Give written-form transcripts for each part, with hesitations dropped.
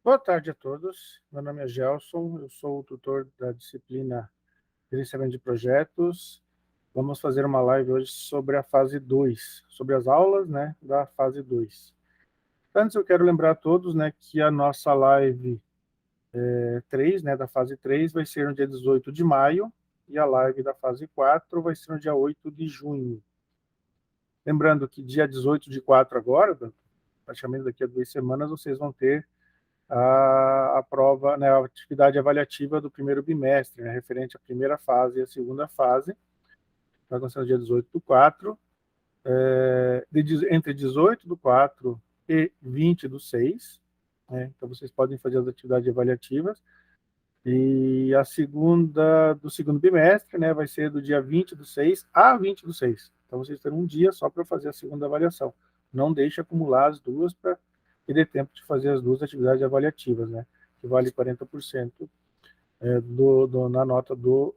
Boa tarde a todos. Meu nome é Gelson, eu sou o tutor da disciplina Gerenciamento de Projetos. Vamos fazer uma live hoje sobre a fase 2, sobre as aulas, da fase 2. Antes eu quero lembrar a todos, que a nossa live 3, da fase 3, vai ser no dia 18 de maio e a live da fase 4 vai ser no dia 8 de junho. Lembrando que dia 18 de 4 agora, praticamente daqui a 2 semanas, vocês vão ter a prova, a atividade avaliativa do primeiro bimestre, referente à primeira fase e à segunda fase. Vai acontecer no dia 18 do 4, entre 18 do 4 e 20 do 6. Então, vocês podem fazer as atividades avaliativas. E a segunda do segundo bimestre, vai ser do dia 20 do 6 a 20 do 6. Então, vocês terão um dia só para fazer a segunda avaliação. Não deixe acumular as duas para que dê tempo de fazer as duas atividades avaliativas, que vale 40% na nota do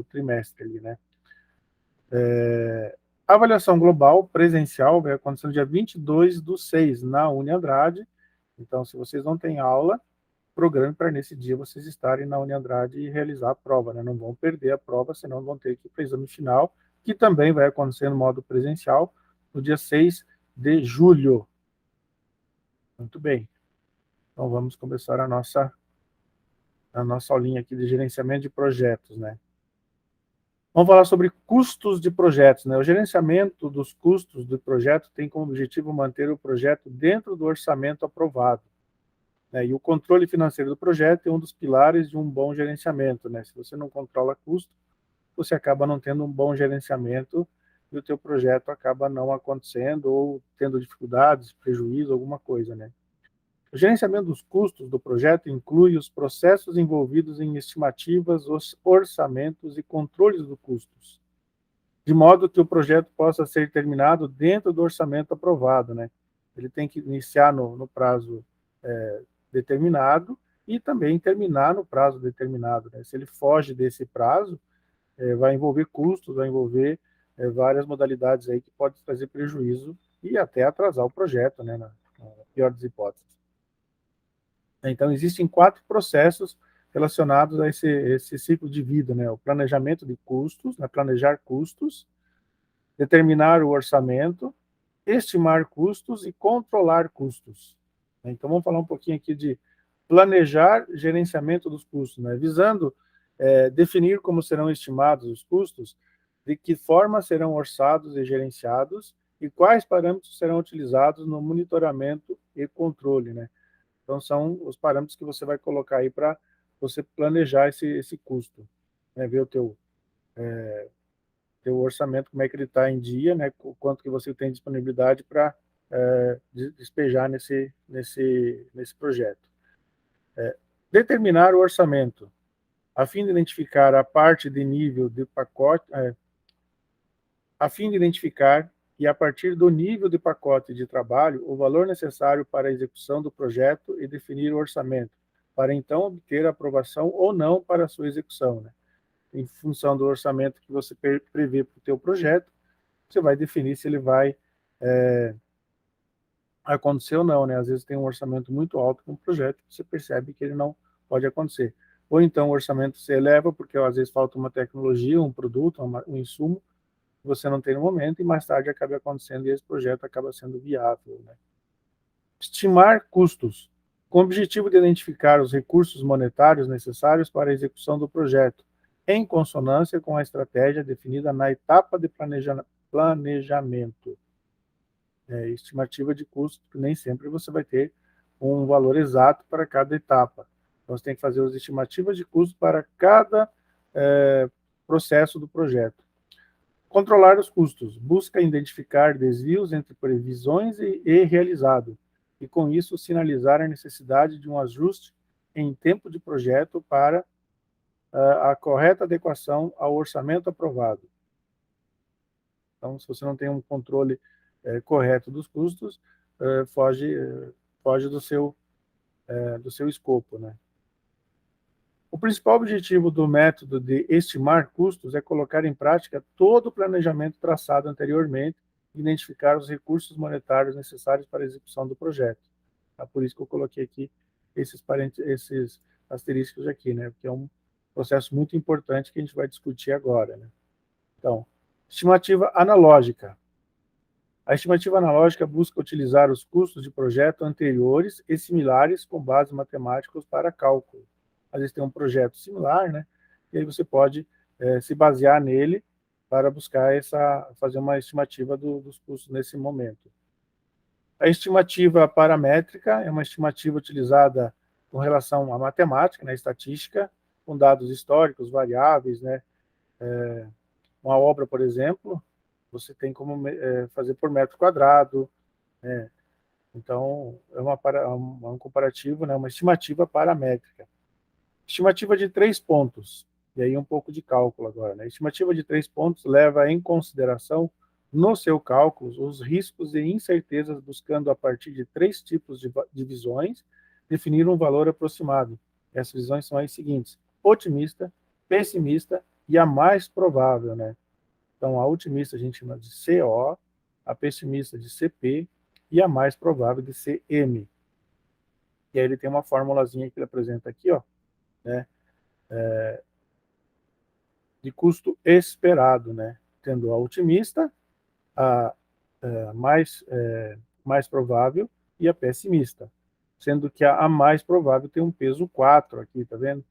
trimestre. Ali, A avaliação global presencial vai acontecer no dia 22 do 6, na Uniandrade. Então, se vocês não têm aula, programe para nesse dia vocês estarem na Uniandrade e realizar a prova. Não vão perder a prova, senão vão ter que ir para o exame final, que também vai acontecer no modo presencial, no dia 6 de julho. Muito bem. Então, vamos começar a nossa aulinha aqui de gerenciamento de projetos, Vamos falar sobre custos de projetos, O gerenciamento dos custos do projeto tem como objetivo manter o projeto dentro do orçamento aprovado. E o controle financeiro do projeto é um dos pilares de um bom gerenciamento, Se você não controla custo, você acaba não tendo um bom gerenciamento e o teu projeto acaba não acontecendo ou tendo dificuldades, prejuízo, alguma coisa, O gerenciamento dos custos do projeto inclui os processos envolvidos em estimativas, os orçamentos e controles dos custos, de modo que o projeto possa ser terminado dentro do orçamento aprovado, Ele tem que iniciar no prazo determinado e também terminar no prazo determinado, Se ele foge desse prazo, vai envolver custos, vai envolver várias modalidades aí que pode trazer prejuízo e até atrasar o projeto, na pior das hipóteses. Então, existem 4 processos relacionados a esse ciclo de vida, O planejamento de custos, planejar custos, determinar o orçamento, estimar custos e controlar custos. Então, vamos falar um pouquinho aqui de planejar gerenciamento dos custos, visando definir como serão estimados os custos, de que forma serão orçados e gerenciados e quais parâmetros serão utilizados no monitoramento e controle, Então, são os parâmetros que você vai colocar aí para você planejar esse custo, ver o teu orçamento, como é que ele está em dia, o quanto que você tem disponibilidade para despejar nesse projeto. Determinar o orçamento, a fim de identificar a parte de nível de pacote, a fim de identificar e, a partir do nível de pacote de trabalho, o valor necessário para a execução do projeto e definir o orçamento, para então obter a aprovação ou não para a sua execução. Em função do orçamento que você prevê para o teu projeto, você vai definir se ele vai acontecer ou não. Às vezes tem um orçamento muito alto para um projeto, você percebe que ele não pode acontecer. Ou então o orçamento se eleva porque às vezes falta uma tecnologia, um produto, um insumo, que você não tem no momento, e mais tarde acaba acontecendo e esse projeto acaba sendo viável. Estimar custos, com o objetivo de identificar os recursos monetários necessários para a execução do projeto, em consonância com a estratégia definida na etapa de planejamento. Estimativa de custo, que nem sempre você vai ter um valor exato para cada etapa. Então, você tem que fazer as estimativas de custo para cada processo do projeto. Controlar os custos. Busca identificar desvios entre previsões e realizado, e com isso sinalizar a necessidade de um ajuste em tempo de projeto para a correta adequação ao orçamento aprovado. Então, se você não tem um controle correto dos custos, foge do seu escopo, O principal objetivo do método de estimar custos é colocar em prática todo o planejamento traçado anteriormente e identificar os recursos monetários necessários para a execução do projeto. Tá? Por isso que eu coloquei aqui esses asteriscos aqui, né? Porque é um processo muito importante que a gente vai discutir agora, né? Então, estimativa analógica. A estimativa analógica busca utilizar os custos de projeto anteriores e similares com bases matemáticas para cálculo. Às vezes tem um projeto similar, né? E aí você pode se basear nele para buscar fazer uma estimativa dos custos nesse momento. A estimativa paramétrica é uma estimativa utilizada com relação à matemática, né, estatística, com dados históricos, variáveis, né? Uma obra, por exemplo, você tem como fazer por metro quadrado, né? Então, é um comparativo, né? Uma estimativa paramétrica. Estimativa de 3 pontos, e aí um pouco de cálculo agora, né? Estimativa de 3 pontos leva em consideração, no seu cálculo, os riscos e incertezas, buscando, a partir de 3 tipos de visões, definir um valor aproximado. Essas visões são as seguintes: otimista, pessimista e a mais provável, né? Então, a otimista a gente chama de CO, a pessimista de CP e a mais provável de CM. E aí ele tem uma formulazinha que ele apresenta aqui, ó, né? De custo esperado, né? Tendo a otimista, a mais provável e a pessimista. Sendo que a mais provável tem um peso 4 aqui, tá vendo?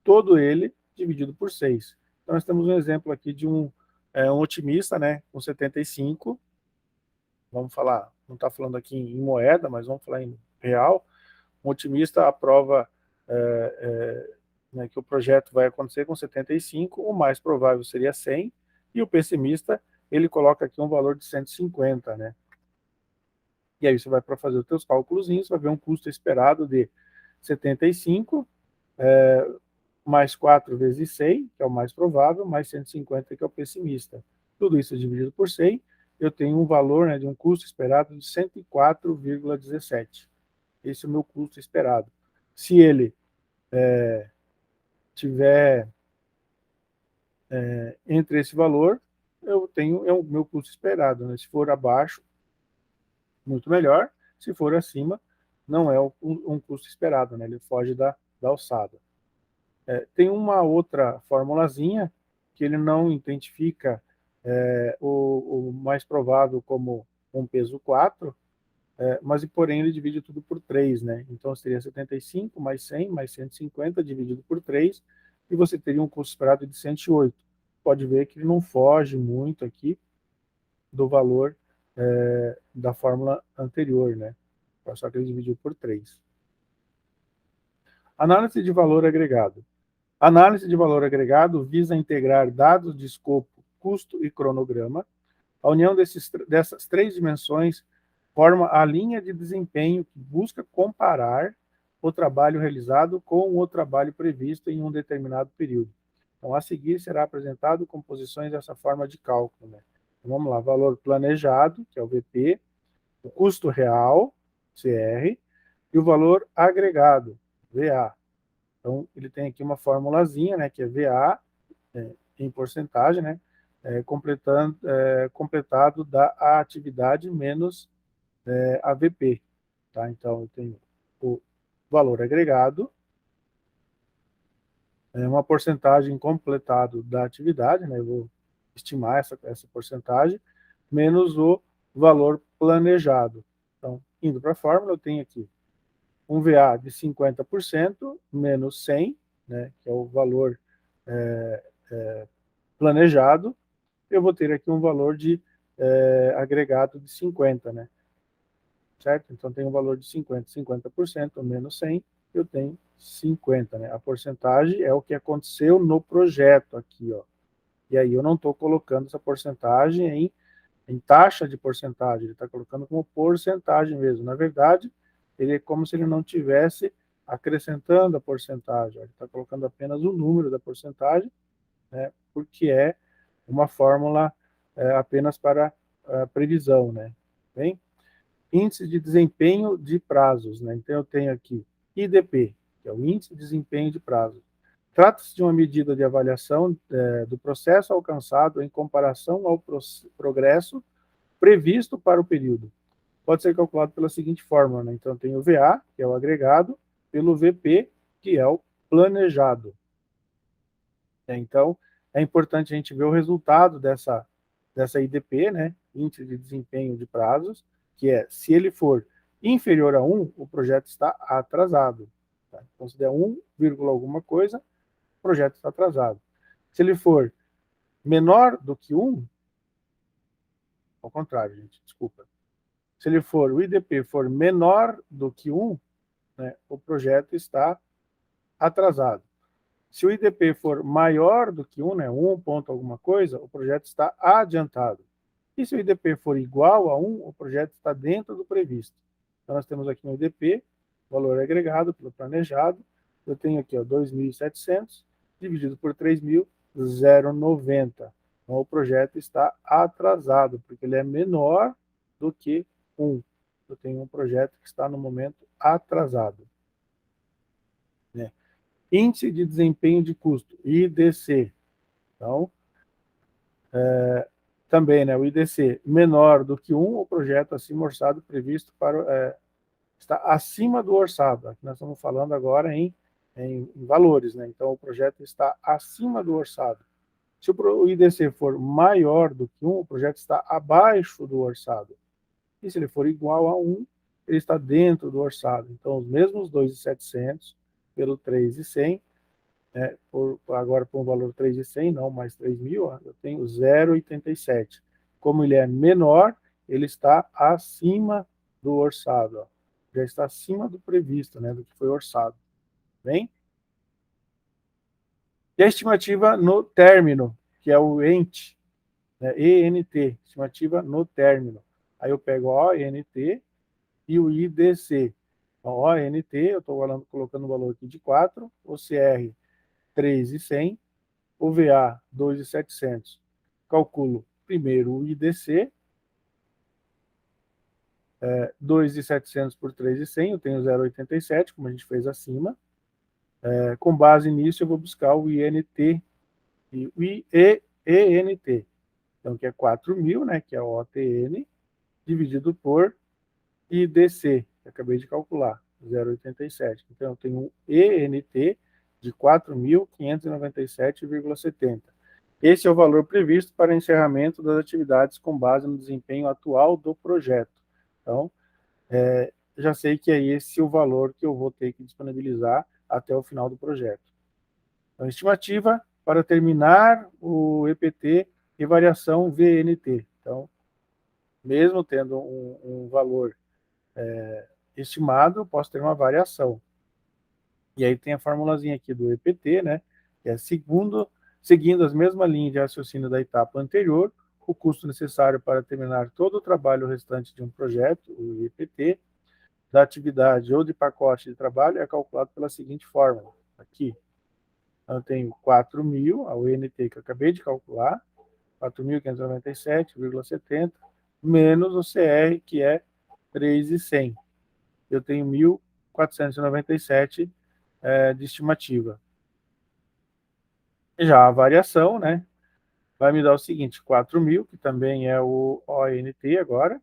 Todo ele dividido por 6. Então, nós temos um exemplo aqui de um otimista, né, com 75. Vamos falar, não está falando aqui em moeda, mas vamos falar em real. Um otimista aprova né, que o projeto vai acontecer com 75, o mais provável seria 100, e o pessimista, ele coloca aqui um valor de 150, né? E aí você vai para fazer os seus cálculos, você vai ver um custo esperado de 75, mais 4 vezes 100, que é o mais provável, mais 150, que é o pessimista. Tudo isso dividido por 100, eu tenho um valor, né, de um custo esperado de 104,17. Esse é o meu custo esperado. Se ele tiver entre esse valor, eu tenho o meu custo esperado, né? Se for abaixo, muito melhor. Se for acima, não é um custo esperado, né? Ele foge da alçada. Tem uma outra formulazinha que ele não identifica o mais provável como um peso 4, mas porém ele divide tudo por 3, né? Então seria 75 mais 100 mais 150 dividido por 3, e você teria um custo esperado de 108. Pode ver que ele não foge muito aqui do valor da fórmula anterior, né? Só que ele dividiu por 3. Análise de valor agregado. Análise de valor agregado visa integrar dados de escopo, custo e cronograma. A união dessas 3 dimensões forma a linha de desempenho que busca comparar o trabalho realizado com o trabalho previsto em um determinado período. Então, a seguir será apresentado composições dessa forma de cálculo, né? Então, vamos lá: valor planejado, que é o VP, o custo real, CR, e o valor agregado, VA. Então, ele tem aqui uma formulazinha, né, que é VA, em porcentagem, né, completado da atividade menos AVP. Tá? Então, eu tenho o valor agregado, uma porcentagem completado da atividade, né, eu vou estimar essa porcentagem, menos o valor planejado. Então, indo para a fórmula, eu tenho aqui um VA de 50% menos 100, né, que é o valor planejado, eu vou ter aqui um valor de agregado de 50, né? Certo? Então, tem um valor de 50% menos 100, eu tenho 50, né? A porcentagem é o que aconteceu no projeto aqui, ó. E aí eu não estou colocando essa porcentagem em taxa de porcentagem, ele está colocando como porcentagem mesmo. Na verdade, ele é como se ele não tivesse acrescentando a porcentagem, ele está colocando apenas o número da porcentagem, né, porque é uma fórmula apenas para previsão, né? Bem, índice de desempenho de prazos, né? Então eu tenho aqui IDP, que é o índice de desempenho de prazos. Trata-se de uma medida de avaliação do processo alcançado em comparação ao progresso previsto para o período. pode ser calculado pela seguinte fórmula, né? Então, tem o VA, que é o agregado, pelo VP, que é o planejado. Então, é importante a gente ver o resultado dessa IDP, né? Índice de desempenho de prazos, que é, se ele for inferior a 1, o projeto está atrasado. Tá? Então, se der 1, alguma coisa, o projeto está atrasado. Se ele for menor do que 1, ao contrário, gente, desculpa. Se ele for, o IDP for menor do que 1, né, o projeto está atrasado. Se o IDP for maior do que 1, né, 1 ponto alguma coisa, o projeto está adiantado. E se o IDP for igual a 1, o projeto está dentro do previsto. Então, nós temos aqui um IDP, valor agregado pelo planejado. Eu tenho aqui 2.700, dividido por 3.000, 0,90. Então, o projeto está atrasado, porque ele é menor do que 1. Eu tenho um projeto que está no momento atrasado. Né? Índice de desempenho de custo, IDC. Então, também, né, o IDC menor do que 1, o projeto acima orçado previsto para está acima do orçado. Aqui nós estamos falando agora em valores, né? Então, o projeto está acima do orçado. Se o IDC for maior do que 1, o projeto está abaixo do orçado. E se ele for igual a 1, ele está dentro do orçado. Então, os mesmos 2.700 pelo 3.100, agora por um valor 3.100, não mais 3.000, eu tenho 0,87. Como ele é menor, ele está acima do orçado. Ó. Já está acima do previsto, né, do que foi orçado. Bem? E a estimativa no término, que é o ENT, né, ENT, estimativa no término. Aí eu pego o ONT e o IDC. Então, ONT, eu estou colocando o valor aqui de 4, o CR 3.100, o VA 2.700. Calculo primeiro o IDC, 2.700 por 3.100, eu tenho 0,87, como a gente fez acima. Com base nisso, eu vou buscar o INT, e o ENT, então, que é 4.000, né, que é o OTN, dividido por IDC, que acabei de calcular, 0,87. Então, eu tenho um ENT de 4.597,70. Esse é o valor previsto para encerramento das atividades com base no desempenho atual do projeto. Então, já sei que é esse o valor que eu vou ter que disponibilizar até o final do projeto. Então, estimativa para terminar o EPT e variação VNT. Então, mesmo tendo um valor estimado, eu posso ter uma variação. E aí tem a formulazinha aqui do EPT, né, que é seguindo as mesmas linhas de raciocínio da etapa anterior, o custo necessário para terminar todo o trabalho restante de um projeto, o EPT, da atividade ou de pacote de trabalho, é calculado pela seguinte fórmula, aqui. Então, eu tenho 4.000, a UNT que eu acabei de calcular, 4.597,70, menos o CR, que é 3.100. Eu tenho 1.497 de estimativa. Já a variação, né, vai me dar o seguinte, 4.000, que também é o ONT agora,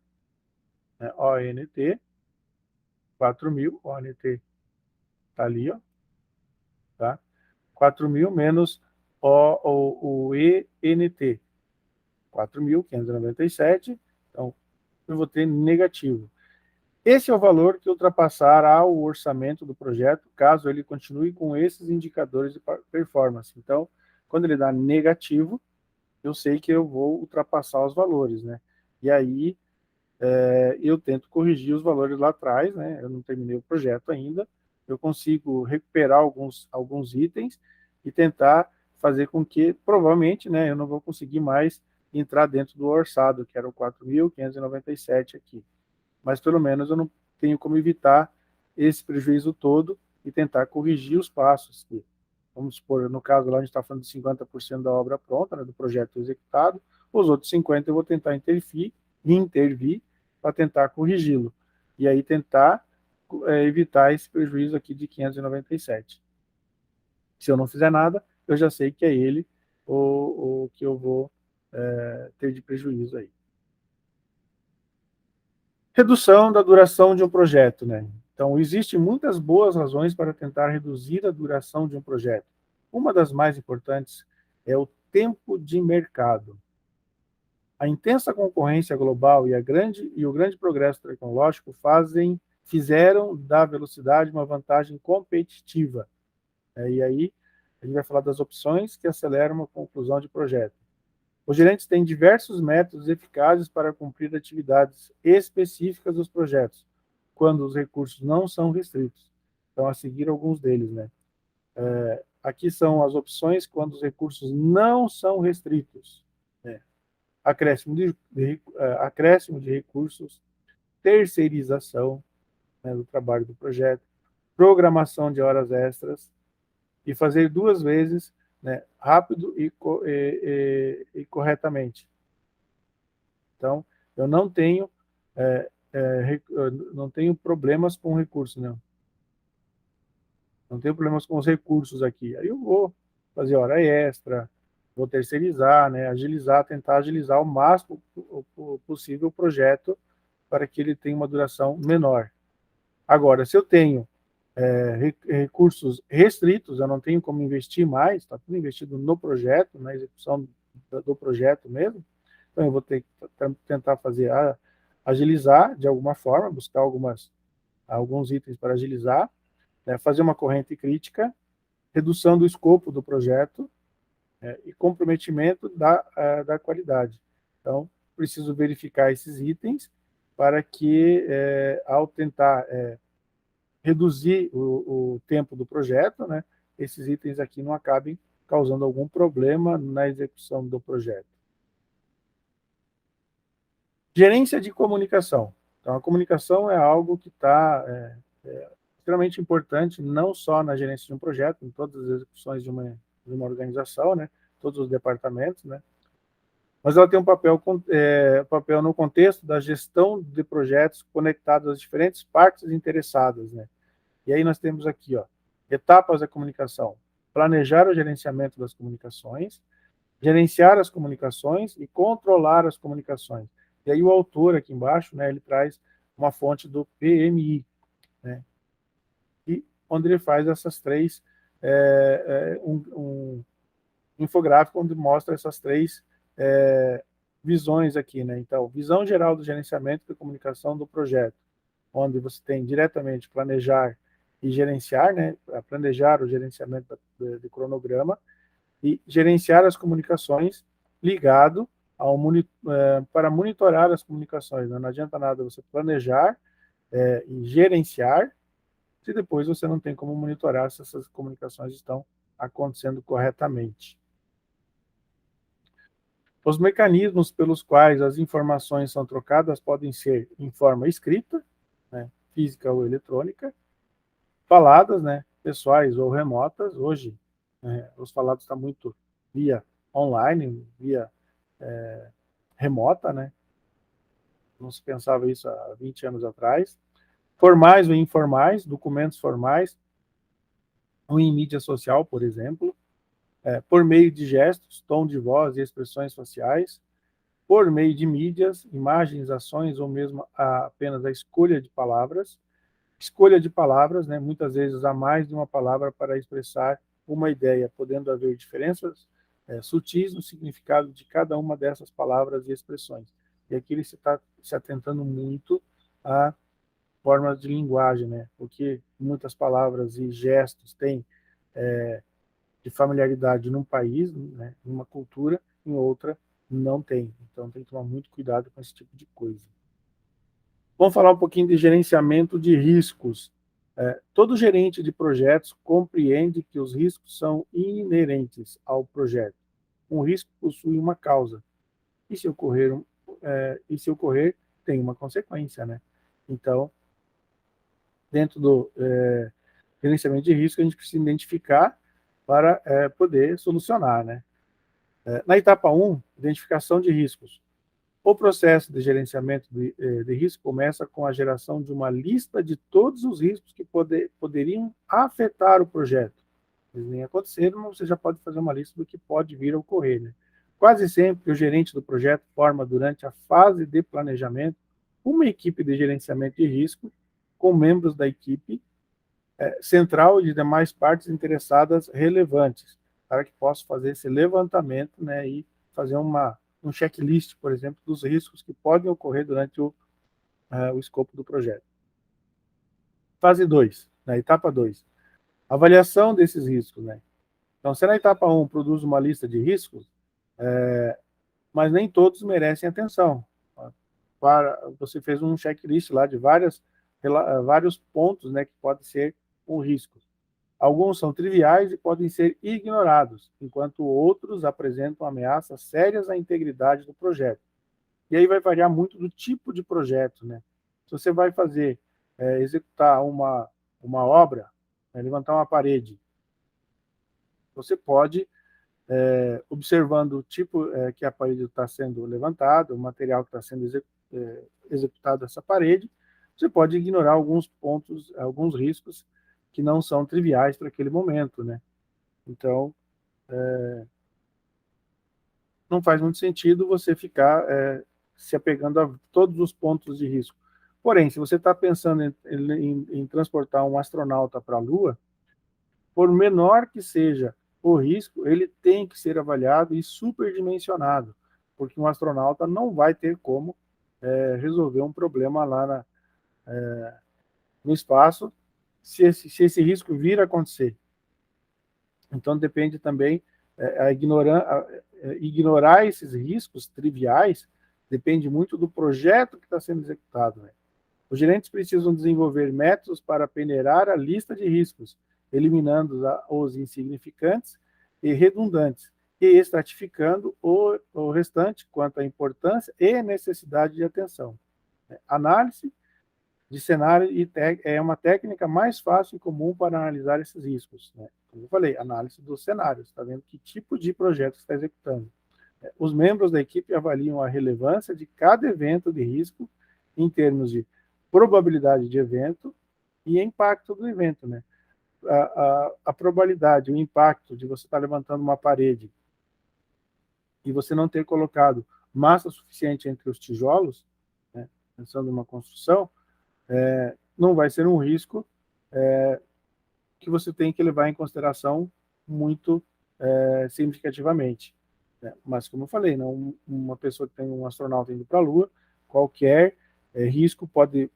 né, ONT, 4.000, ONT está ali, ó, tá? 4.000 menos o ENT, 4.597, então eu vou ter negativo. Esse é o valor que ultrapassar ao orçamento do projeto, caso ele continue com esses indicadores de performance. Então, quando ele dá negativo, eu sei que eu vou ultrapassar os valores, né? E aí, eu tento corrigir os valores lá atrás, né? Eu não terminei o projeto ainda, eu consigo recuperar alguns itens e tentar fazer com que, provavelmente, né, eu não vou conseguir mais entrar dentro do orçado, que era o 4.597 aqui. Mas pelo menos eu não tenho como evitar esse prejuízo todo e tentar corrigir os passos. Que, vamos supor, no caso lá a gente está falando de 50% da obra pronta, né, do projeto executado, os outros 50% eu vou tentar intervir para tentar corrigi-lo. E aí tentar evitar esse prejuízo aqui de 597. Se eu não fizer nada, eu já sei que é ele o que eu vou ter de prejuízo aí. Redução da duração de um projeto, né? Então, existem muitas boas razões para tentar reduzir a duração de um projeto. Uma das mais importantes é o tempo de mercado. A intensa concorrência global e o grande progresso tecnológico fizeram da velocidade uma vantagem competitiva. E aí, a gente vai falar das opções que aceleram a conclusão de projeto. Os gerentes têm diversos métodos eficazes para cumprir atividades específicas dos projetos, quando os recursos não são restritos. Então, a seguir alguns deles, né? Aqui são as opções quando os recursos não são restritos. Né? Acréscimo de recursos, terceirização, né, do trabalho do projeto, programação de horas extras e fazer 2 vezes, né, rápido e corretamente. Então, eu não tenho problemas com recursos, não. Não tenho problemas com os recursos aqui. Aí eu vou fazer hora extra, vou terceirizar, né, tentar agilizar o máximo possível o projeto para que ele tenha uma duração menor. Agora, se eu tenho recursos restritos, eu não tenho como investir mais, está tudo investido no projeto, na execução do projeto mesmo, então eu vou tentar agilizar de alguma forma, buscar alguns itens para agilizar, né, fazer uma corrente crítica, redução do escopo do projeto, e comprometimento da qualidade. Então, preciso verificar esses itens para que, ao tentar reduzir o tempo do projeto, né, esses itens aqui não acabem causando algum problema na execução do projeto. Gerência de comunicação. Então, a comunicação é algo que está extremamente importante, não só na gerência de um projeto, em todas as execuções de uma organização, né, todos os departamentos, né, mas ela tem um papel no contexto da gestão de projetos conectados às diferentes partes interessadas, né. E aí nós temos aqui, ó, etapas da comunicação: planejar o gerenciamento das comunicações, gerenciar as comunicações e controlar as comunicações. E aí o autor aqui embaixo, né, ele traz uma fonte do PMI, né, e onde ele faz essas três, um infográfico onde mostra essas três visões aqui, né? Então, visão geral do gerenciamento e comunicação do projeto, onde você tem diretamente planejar e gerenciar, né? Planejar o gerenciamento de cronograma e gerenciar as comunicações ligado para monitorar as comunicações. Não adianta nada você planejar e gerenciar se depois você não tem como monitorar se essas comunicações estão acontecendo corretamente. Os mecanismos pelos quais as informações são trocadas podem ser em forma escrita, né, física ou eletrônica, faladas, né, pessoais ou remotas. Hoje, os falados estão muito via online, via remota, né? Não se pensava isso há 20 anos atrás. Formais ou informais, documentos formais, ou em mídia social, por exemplo, por meio de gestos, tom de voz e expressões faciais, por meio de mídias, imagens, ações ou mesmo apenas a escolha de palavras. Escolha de palavras, né? Muitas vezes há mais de uma palavra para expressar uma ideia, podendo haver diferenças sutis no significado de cada uma dessas palavras e expressões. E aqui ele está se atentando muito a formas de linguagem, né? Porque muitas palavras e gestos têm de familiaridade num país, né, numa cultura, em outra não tem. Então tem que tomar muito cuidado com esse tipo de coisa. Vamos falar um pouquinho de gerenciamento de riscos. Todo gerente de projetos compreende que os riscos são inerentes ao projeto. Um risco possui uma causa. E se ocorrer, tem uma consequência, né? Então, dentro do gerenciamento de risco, a gente precisa identificar para poder solucionar, né? Na etapa 1, identificação de riscos. O processo de gerenciamento de risco começa com a geração de uma lista de todos os riscos que poderiam afetar o projeto. Eles nem aconteceram, mas você já pode fazer uma lista do que pode vir a ocorrer, né? Quase sempre o gerente do projeto forma, durante a fase de planejamento, uma equipe de gerenciamento de risco com membros da equipe central e de demais partes interessadas relevantes, para que possa fazer esse levantamento, né, e fazer um checklist, por exemplo, dos riscos que podem ocorrer durante o escopo do projeto. Fase 2, na etapa 2, avaliação desses riscos, né? Então, se na etapa 1 produz uma lista de riscos, mas nem todos merecem atenção. Você fez um checklist lá de vários pontos, né, que podem ser um risco. Alguns são triviais e podem ser ignorados, enquanto outros apresentam ameaças sérias à integridade do projeto. E aí vai variar muito do tipo de projeto, né? Se você vai executar uma obra, levantar uma parede, você pode, observando o tipo que a parede está sendo levantada, o material que está sendo executado nessa parede, você pode ignorar alguns pontos, alguns riscos que não são triviais para aquele momento, né? Então, não faz muito sentido você ficar se apegando a todos os pontos de risco. Porém, se você está pensando em transportar um astronauta para a Lua, por menor que seja o risco, ele tem que ser avaliado e superdimensionado, porque um astronauta não vai ter como resolver um problema lá no espaço se esse risco vir a acontecer. Então, depende também, ignorar esses riscos triviais depende muito do projeto que está sendo executado, né? Os gerentes precisam desenvolver métodos para peneirar a lista de riscos, eliminando os insignificantes e redundantes, e estratificando o restante quanto à importância e necessidade de atenção. Análise de cenário é uma técnica mais fácil e comum para analisar esses riscos, né? Como eu falei, análise dos cenários, está vendo que tipo de projeto está executando. Os membros da equipe avaliam a relevância de cada evento de risco em termos de probabilidade de evento e impacto do evento, né? A probabilidade, o impacto de você estar levantando uma parede e você não ter colocado massa suficiente entre os tijolos, né, pensando em uma construção, não vai ser um risco que você tem que levar em consideração muito significativamente, né? Mas, como eu falei, não, uma pessoa que tem um astronauta indo para a Lua, qualquer risco pode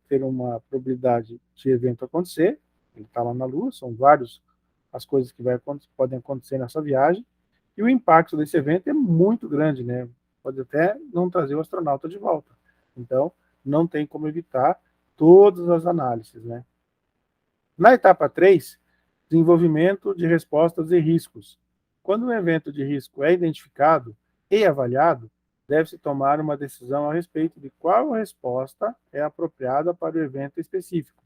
ter uma probabilidade de evento acontecer, ele está lá na Lua, são várias as coisas que podem acontecer nessa viagem, e o impacto desse evento é muito grande, né? Pode até não trazer o astronauta de volta. Então, não tem como evitar todas as análises, né? Na etapa 3, desenvolvimento de respostas e riscos. Quando um evento de risco é identificado e avaliado, deve-se tomar uma decisão a respeito de qual resposta é apropriada para o evento específico.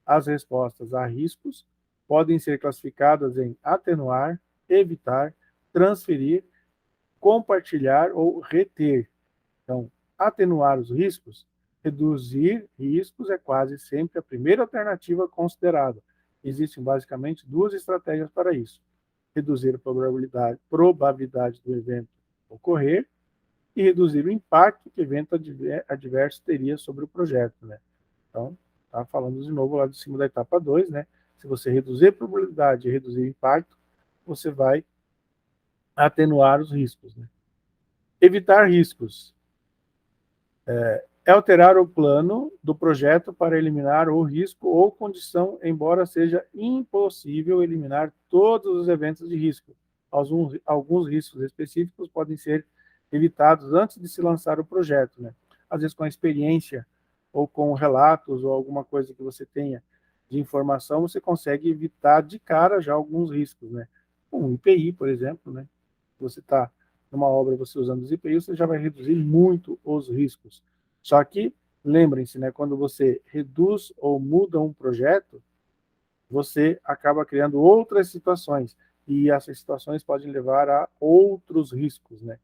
As respostas a riscos podem ser classificadas em atenuar, evitar, transferir, compartilhar ou reter. Então, atenuar os riscos, reduzir riscos é quase sempre a primeira alternativa considerada. Existem basicamente duas estratégias para isso: reduzir a probabilidade do evento ocorrer e reduzir o impacto que o evento adverso teria sobre o projeto, né? Então, tá falando de novo lá de cima da etapa 2, né? Se você reduzir a probabilidade e reduzir o impacto, você vai atenuar os riscos, né? Evitar riscos é alterar o plano do projeto para eliminar o risco ou condição, embora seja impossível eliminar todos os eventos de risco. Alguns riscos específicos podem ser evitados antes de se lançar o projeto, né? Às vezes com a experiência ou com relatos ou alguma coisa que você tenha de informação, você consegue evitar de cara já alguns riscos, né? Um IPI, por exemplo, né? Você está numa obra, você usando os IPI, você já vai reduzir muito os riscos. Só que, lembrem-se, né, quando você reduz ou muda um projeto, você acaba criando outras situações, e essas situações podem levar a outros riscos, né?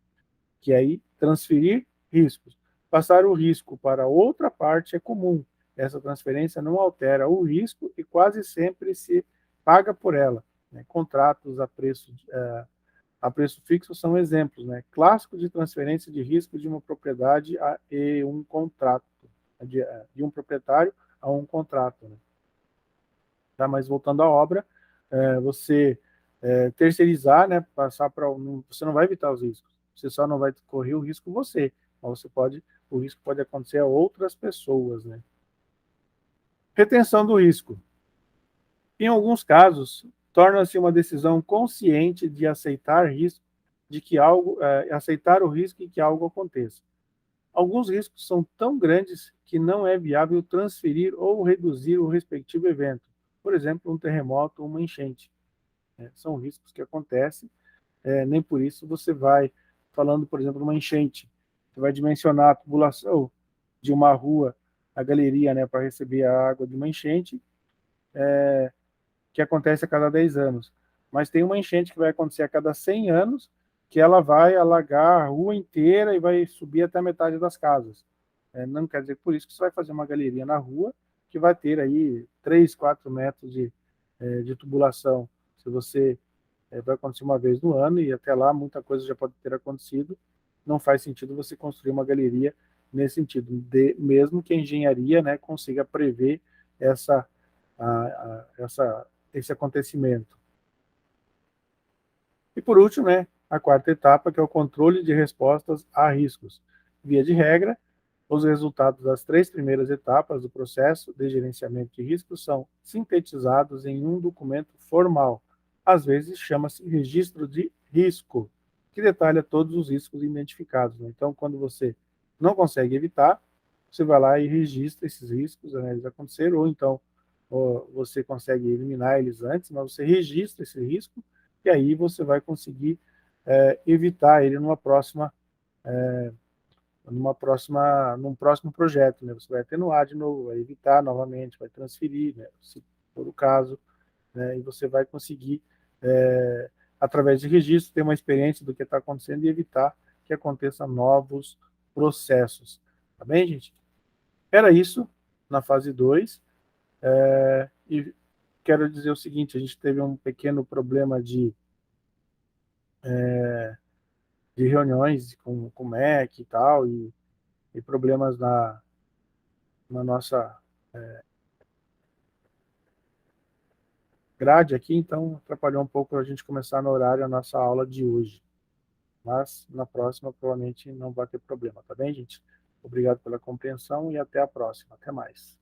Que aí, transferir riscos. Passar o risco para outra parte é comum. Essa transferência não altera o risco e quase sempre se paga por ela, né? Contratos a preço fixo são exemplos, né, clássicos de transferência de risco de uma propriedade e um contrato. de um proprietário a um contrato, né? Tá? Mas voltando à obra, você terceirizar, né, passar para você não vai evitar os riscos, você só não vai correr o risco você, mas o risco pode acontecer a outras pessoas, né? Retenção do risco. Em alguns casos, torna-se uma decisão consciente de aceitar risco, de que aceitar o risco de que algo aconteça. Alguns riscos são tão grandes que não é viável transferir ou reduzir o respectivo evento. Por exemplo, um terremoto ou uma enchente, né? São riscos que acontecem, nem por isso você vai, falando, por exemplo, de uma enchente, você vai dimensionar a tubulação de uma rua, a galeria, né, para receber a água de uma enchente, que acontece a cada 10 anos. Mas tem uma enchente que vai acontecer a cada 100 anos, que ela vai alagar a rua inteira e vai subir até a metade das casas. Não quer dizer por isso que você vai fazer uma galeria na rua que vai ter aí 3, 4 metros de tubulação. Se você vai acontecer uma vez no ano e até lá muita coisa já pode ter acontecido, não faz sentido você construir uma galeria nesse sentido, mesmo que a engenharia, né, consiga prever essa, esse acontecimento. E por último, né, a quarta etapa, que é o controle de respostas a riscos. Via de regra, os resultados das 3 primeiras etapas do processo de gerenciamento de riscos são sintetizados em um documento formal. Às vezes chama-se registro de risco, que detalha todos os riscos identificados, né? Então, quando você não consegue evitar, você vai lá e registra esses riscos, né, eles aconteceram, ou então você consegue eliminar eles antes, mas você registra esse risco e aí você vai conseguir evitar ele num próximo projeto, né? Você vai atenuar de novo, vai evitar novamente, vai transferir, né, se for o caso, né? E você vai conseguir, através de registro, ter uma experiência do que está acontecendo e evitar que aconteça novos processos. Tá bem, gente? Era isso na fase 2. E quero dizer o seguinte, a gente teve um pequeno problema de reuniões com o MEC e tal, e problemas na nossa grade aqui, então atrapalhou um pouco a gente começar no horário a nossa aula de hoje. Mas na próxima provavelmente não vai ter problema, tá bem, gente? Obrigado pela compreensão e até a próxima. Até mais.